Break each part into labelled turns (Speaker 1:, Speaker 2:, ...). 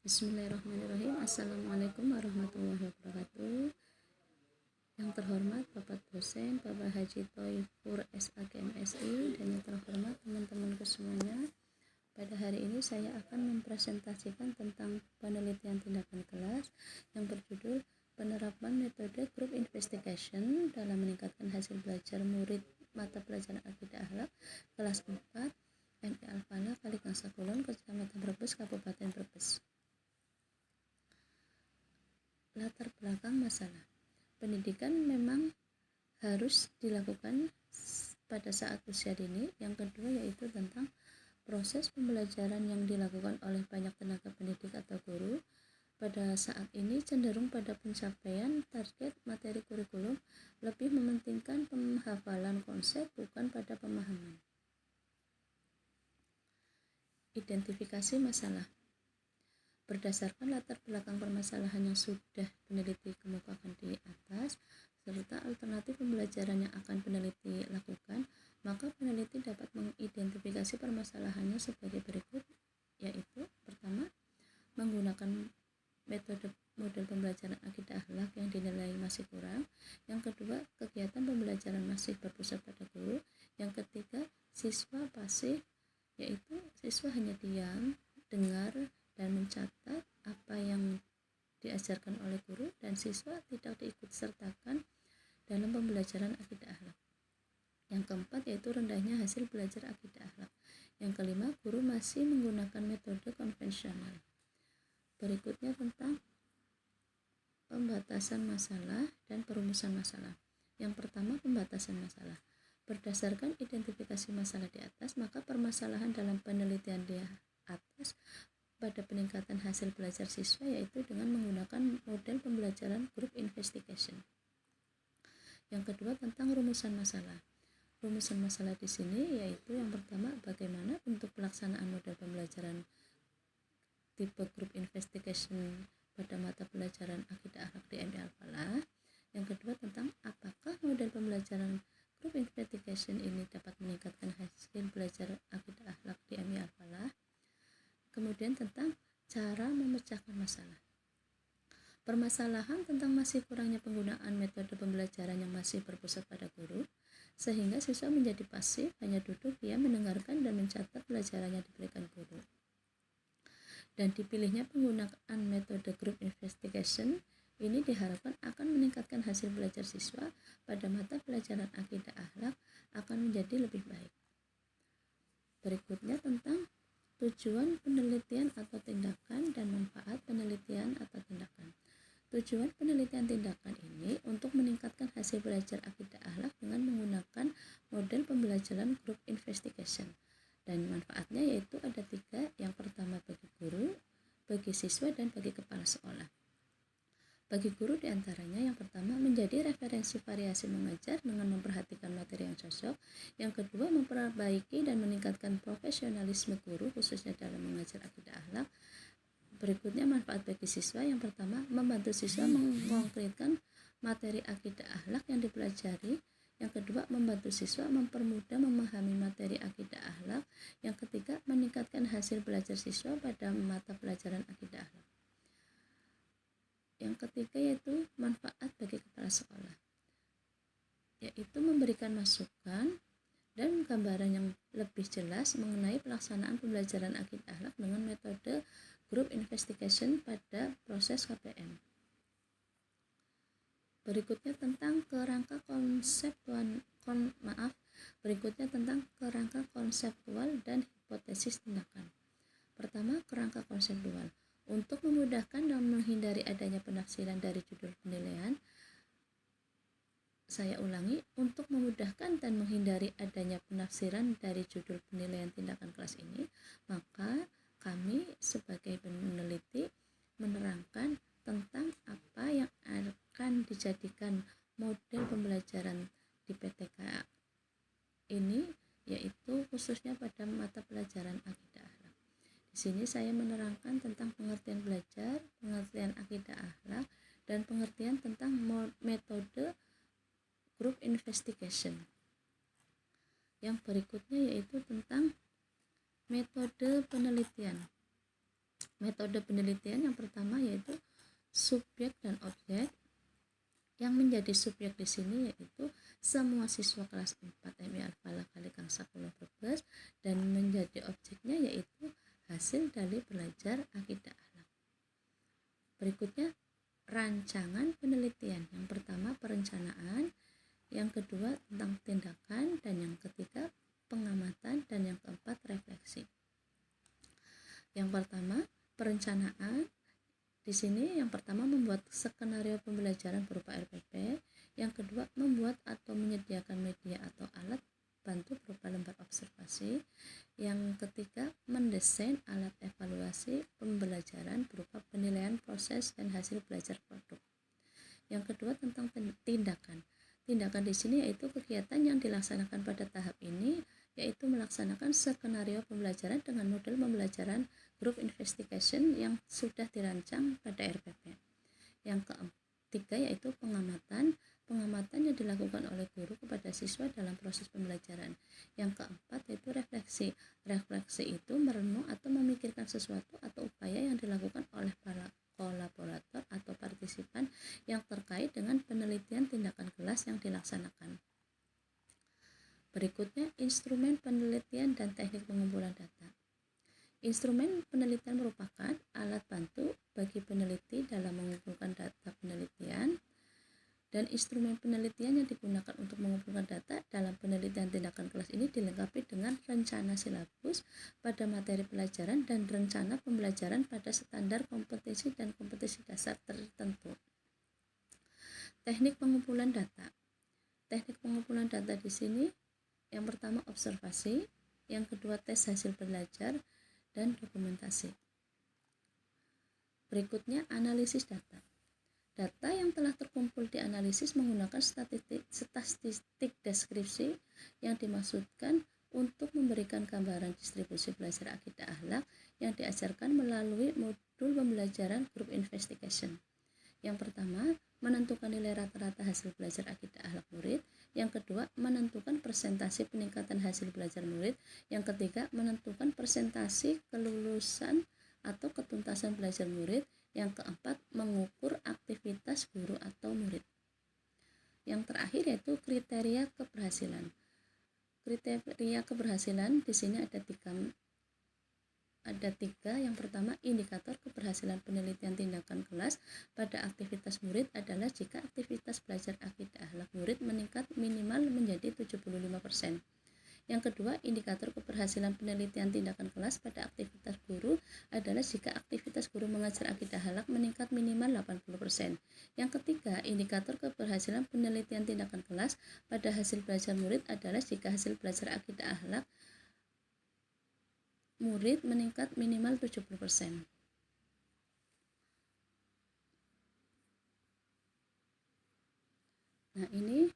Speaker 1: Bismillahirrahmanirrahim. Assalamualaikum warahmatullahi wabarakatuh. Yang terhormat Bapak dosen, Bapak Haji Thoifur SAK MSI, dan yang terhormat teman-temanku semuanya. Pada hari ini saya akan mempresentasikan tentang penelitian tindakan kelas yang berjudul penerapan metode group investigation dalam meningkatkan hasil belajar murid mata pelajaran akidah akhlak kelas 4 MI Al-Falah Kalikangsa Kulon, Kecamatan Brebes, Kabupaten Brebes. Latar belakang masalah pendidikan memang harus dilakukan pada saat usia dini. Yang kedua yaitu tentang proses pembelajaran yang dilakukan oleh banyak tenaga pendidik atau guru pada saat ini cenderung pada pencapaian target materi kurikulum, lebih mementingkan penghafalan konsep bukan pada pemahaman. Identifikasi masalah. Berdasarkan latar belakang permasalahan yang sudah peneliti kemukakan di atas, serta alternatif pembelajaran yang akan peneliti lakukan, maka peneliti dapat mengidentifikasi permasalahannya sebagai berikut, yaitu pertama, menggunakan metode model pembelajaran akidah akhlak yang dinilai masih kurang. Yang kedua, kegiatan pembelajaran masih berpusat pada guru. Yang ketiga, siswa pasif, yaitu siswa hanya diam, dengar, dan mencatat apa yang diajarkan oleh guru, dan siswa tidak diikut sertakan dalam pembelajaran akidah akhlak. Yang keempat yaitu rendahnya hasil belajar akidah akhlak. Yang kelima, guru masih menggunakan metode konvensional. Berikutnya tentang pembatasan masalah dan perumusan masalah. Yang pertama, pembatasan masalah. Berdasarkan identifikasi masalah di atas, maka permasalahan dalam penelitian di atas pada peningkatan hasil belajar siswa yaitu dengan menggunakan model pembelajaran group investigation. Yang kedua tentang rumusan masalah. Rumusan masalah di sini yaitu yang pertama, bagaimana bentuk pelaksanaan model pembelajaran tipe group investigation pada mata pelajaran akidah akhlak di MI Al-Falah. Yang kedua tentang apakah model pembelajaran group investigation ini dapat meningkatkan hasil belajar akidah akhlak di MI Al-Falah. Kemudian tentang cara memecahkan masalah. Permasalahan tentang masih kurangnya penggunaan metode pembelajaran yang masih berpusat pada guru, sehingga siswa menjadi pasif, hanya duduk, diam, mendengarkan dan mencatat pelajaran yang diberikan guru. Dan dipilihnya penggunaan metode group investigation ini diharapkan akan meningkatkan hasil belajar siswa pada mata pelajaran akidah akhlak akan menjadi lebih baik. Berikutnya tentang tujuan penelitian atau tindakan dan manfaat penelitian atau tindakan. Tujuan penelitian tindakan ini untuk meningkatkan hasil belajar akidah akhlak dengan menggunakan model pembelajaran group investigation. Dan manfaatnya yaitu ada 3. Yang pertama bagi guru, bagi siswa, dan bagi kepala sekolah. Bagi guru diantaranya yang pertama menjadi referensi variasi mengajar dengan memperhatikan materi yang cocok. Yang kedua memperbaiki dan meningkatkan profesionalisme guru khususnya dalam mengajar akidah akhlak. Berikutnya manfaat bagi siswa yang pertama membantu siswa mengkonkretkan materi akidah akhlak yang dipelajari. Yang kedua membantu siswa mempermudah memahami materi akidah akhlak. Yang ketiga meningkatkan hasil belajar siswa pada mata pelajaran akidah akhlak. Yang ketiga yaitu manfaat bagi kepala sekolah, yaitu memberikan masukan dan gambaran yang lebih jelas mengenai pelaksanaan pembelajaran akidah akhlak dengan metode group investigation pada proses KPM. Berikutnya tentang kerangka konseptual dan hipotesis tindakan. Pertama, kerangka konseptual. Untuk memudahkan dan menghindari adanya penafsiran dari judul penilaian, saya ulangi, untuk memudahkan dan menghindari adanya penafsiran dari judul penilaian tindakan kelas ini, maka kami sebagai peneliti menerangkan tentang apa yang akan dijadikan model pembelajaran di PTK ini, yaitu khususnya pada mata pelajaran akidah akhlak. Di sini saya menerangkan tentang pengertian belajar, pengertian akidah akhlak, dan pengertian tentang metode group investigation. Yang berikutnya yaitu tentang metode penelitian. Metode penelitian yang pertama yaitu subjek dan objek. Yang menjadi subjek di sini yaitu semua siswa kelas 4 MI Alfalah kali Kangsa Kulon Brebes, dan menjadi objeknya yaitu hasil dari belajar akidah akhlak. Berikutnya rancangan penelitian. Yang pertama perencanaan, yang kedua tentang tindakan, dan yang ketiga pengamatan, dan yang keempat refleksi. Yang pertama perencanaan. Di sini yang pertama membuat skenario pembelajaran berupa RPP, yang kedua membuat atau menyediakan media atau alat bantu berupa lembar observasi, yang ketiga mendesain alat evaluasi pembelajaran berupa penilaian proses dan hasil belajar produk. Yang kedua tentang tindakan. Tindakan di sini yaitu kegiatan yang dilaksanakan pada tahap ini, yaitu melaksanakan skenario pembelajaran dengan model pembelajaran group investigation yang sudah dirancang pada RPP. Yang ketiga yaitu pengamatan. Pengamatan yang dilakukan oleh guru kepada siswa dalam proses pembelajaran. Yang keempat yaitu refleksi. Refleksi itu merenung atau memikirkan sesuatu atau upaya yang dilakukan oleh para kolaborator atau partisipan yang terkait dengan penelitian tindakan kelas yang dilaksanakan. Berikutnya instrumen penelitian dan teknik pengumpulan data. Instrumen penelitian merupakan alat bantu bagi peneliti dalam mengumpulkan data penelitian, dan instrumen penelitian yang digunakan untuk mengumpulkan data dalam penelitian tindakan kelas ini dilengkapi dengan rencana silabus pada materi pelajaran dan rencana pembelajaran pada standar kompetisi dan kompetisi dasar tertentu. Teknik pengumpulan data. Teknik pengumpulan data di sini yang pertama observasi, yang kedua tes hasil belajar, dan dokumentasi. Berikutnya analisis data. Data yang telah terkumpul dianalisis menggunakan statistik deskripsi yang dimaksudkan untuk memberikan gambaran distribusi belajar akidah akhlak yang diajarkan melalui modul pembelajaran group investigation. Yang pertama, menentukan nilai rata-rata hasil belajar akidah akhlak murid. Yang kedua, menentukan persentase peningkatan hasil belajar murid. Yang ketiga, menentukan persentase kelulusan atau ketuntasan belajar murid. Yang keempat, mengukur aktivitas guru atau murid. Yang terakhir yaitu kriteria keberhasilan. Kriteria keberhasilan di sini ada tiga. Yang pertama, indikator keberhasilan penelitian tindakan kelas pada aktivitas murid adalah jika aktivitas belajar akidah akhlak murid meningkat minimal menjadi 75%. Yang kedua, indikator keberhasilan penelitian tindakan kelas pada aktivitas guru adalah jika aktivitas guru mengajar akidah akhlak meningkat minimal 80%. Yang ketiga, indikator keberhasilan penelitian tindakan kelas pada hasil belajar murid adalah jika hasil belajar akidah akhlak murid meningkat minimal 70%. Nah, ini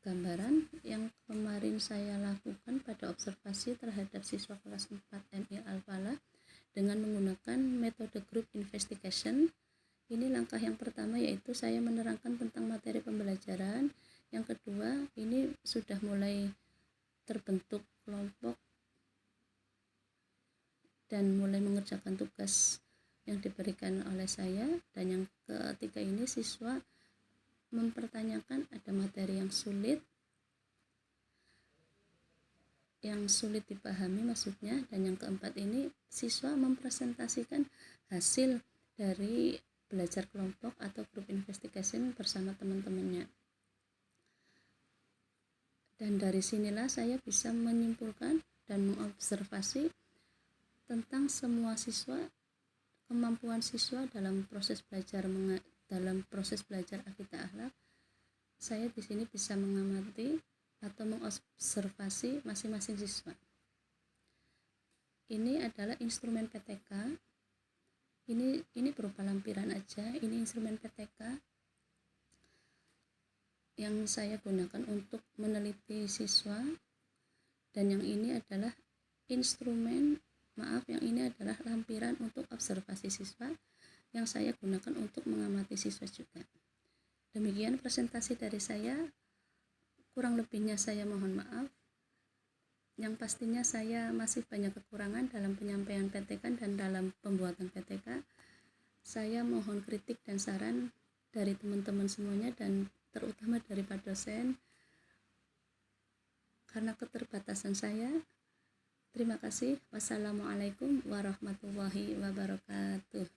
Speaker 1: gambaran yang kemarin saya lakukan pada observasi terhadap siswa kelas 4 MI Alfalah dengan menggunakan metode group investigation. Ini langkah yang pertama yaitu saya menerangkan tentang materi pembelajaran. Yang kedua, ini sudah mulai terbentuk kelompok dan mulai mengerjakan tugas yang diberikan oleh saya. Dan yang ketiga ini siswa mempertanyakan ada materi yang sulit dipahami maksudnya. Dan yang keempat ini siswa mempresentasikan hasil dari belajar kelompok atau group investigation bersama teman-temannya. Dan dari sinilah saya bisa menyimpulkan dan mengobservasi tentang semua siswa, kemampuan siswa dalam proses belajar akidah akhlak. Saya di sini bisa mengamati atau mengobservasi masing-masing siswa. Ini adalah instrumen PTK. Ini berupa lampiran aja. Ini instrumen PTK yang saya gunakan untuk meneliti siswa. Dan yang ini adalah yang ini adalah lampiran untuk observasi siswa yang saya gunakan untuk mengamati siswa juga. Demikian presentasi dari saya, kurang lebihnya saya mohon maaf. Yang pastinya saya masih banyak kekurangan dalam penyampaian PTK dan dalam pembuatan PTK. Saya mohon kritik dan saran dari teman-teman semuanya dan terutama dari Pak dosen karena keterbatasan saya. Terima kasih. Wassalamualaikum warahmatullahi wabarakatuh.